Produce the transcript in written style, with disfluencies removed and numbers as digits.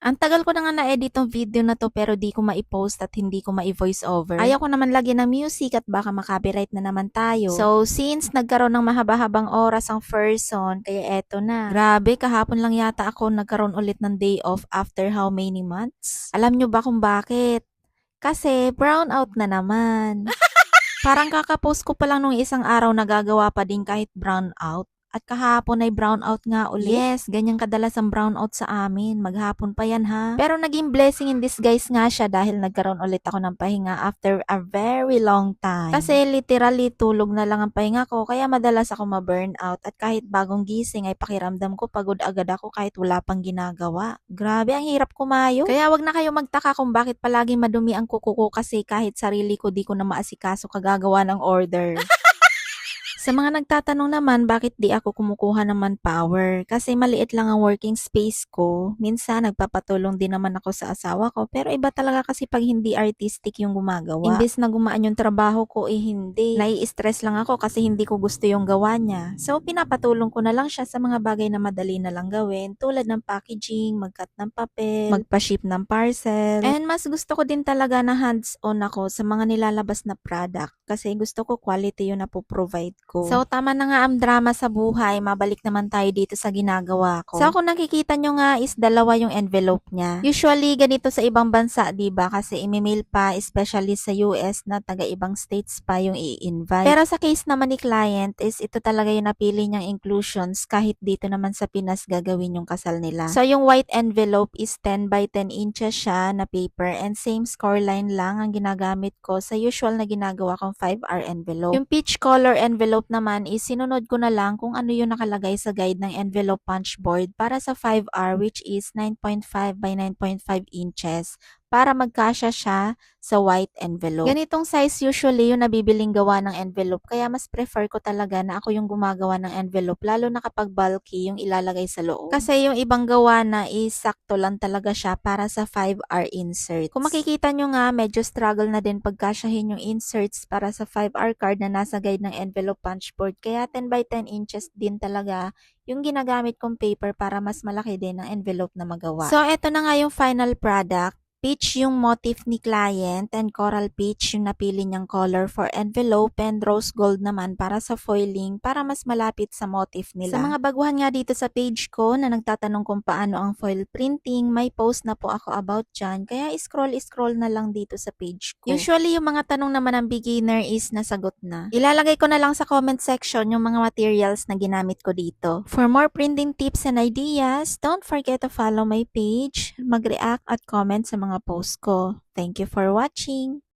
Ang tagal ko na nga na-edit tong video na to pero di ko mai-post at hindi ko mai-voice over. Ayaw ko naman lagyan ng music at baka makopyright na naman tayo. So, since nagkaroon ng mahaba-habang oras ang person, kaya eto na. Grabe, kahapon lang yata ako nagkaroon ulit ng day off after how many months? Alam nyo ba kung bakit? Kasi brownout na naman. Parang kaka-post ko pa lang nung isang araw nagagawa pa din kahit brownout. At kahapon ay brownout nga ulit. Yes, ganyan kadalas ang brownout sa amin. Maghapon pa yan ha. Pero naging blessing in disguise nga siya dahil nagkaroon ulit ako ng pahinga after a very long time. Kasi literally tulog na lang ang pahinga ko kaya madalas ako ma-burnout. At kahit bagong gising ay pakiramdam ko pagod agad ako kahit wala pang ginagawa. Grabe, ang hirap kumayo. Kaya wag na kayo magtaka kung bakit palaging madumi ang kuko ko kasi kahit sarili ko di ko na maasikaso kagagawa ng order. Sa mga nagtatanong naman bakit di ako kumukuha ng manpower, kasi maliit lang ang working space ko. Minsan nagpapatulong din naman ako sa asawa ko, pero iba talaga kasi pag hindi artistic yung gumagawa. Imbes na gumaan yung trabaho ko, hindi. Nai-stress lang ako kasi hindi ko gusto yung gawa niya. So pinapatulong ko na lang siya sa mga bagay na madali na lang gawin, tulad ng packaging, mag-cut ng papel, magpa-ship ng parcel. And mas gusto ko din talaga na hands-on ako sa mga nilalabas na product kasi gusto ko quality yung napoprovide ko. So, tama na nga ang drama sa buhay. Mabalik naman tayo dito sa ginagawa ko. So, kung nakikita nyo nga is dalawa yung envelope niya. Usually, ganito sa ibang bansa, diba? Kasi imi-mail pa, especially sa US na taga-ibang states pa yung i-invite. Pero sa case naman ni client is ito talaga yung napili niyang inclusions kahit dito naman sa Pinas gagawin yung kasal nila. So, yung white envelope is 10 by 10 inches siya na paper and same scoreline lang ang ginagamit ko sa usual na ginagawa kong 5R envelope. Yung peach color envelope naman is sinunod ko na lang kung ano yung nakalagay sa guide ng envelope punch board para sa 5R which is 9.5 by 9.5 inches para magkasya siya sa white envelope. Ganitong size usually yung nabibiling gawa ng envelope kaya mas prefer ko talaga na ako yung gumagawa ng envelope lalo na kapag bulky yung ilalagay sa loob. Kasi yung ibang gawa na is sakto lang talaga siya para sa 5R inserts. Kung makikita nyo nga medyo struggle na din pagkasyahin yung inserts para sa 5R card na nasa guide ng envelope punch board kaya 10 by 10 inches din talaga yung ginagamit kong paper para mas malaki din ang envelope na magawa. So, eto na nga yung final product. Peach yung motif ni client and coral peach yung napili niyang color for envelope and rose gold naman para sa foiling para mas malapit sa motif nila. Sa mga baguhan nga dito sa page ko na nagtatanong kung paano ang foil printing, may post na po ako about dyan kaya scroll na lang dito sa page ko. Usually yung mga tanong naman ng beginner is nasagot na. Ilalagay ko na lang sa comment section yung mga materials na ginamit ko dito. For more printing tips and ideas, don't forget to follow my page, mag-react at comment sa mga post ko. Thank you for watching!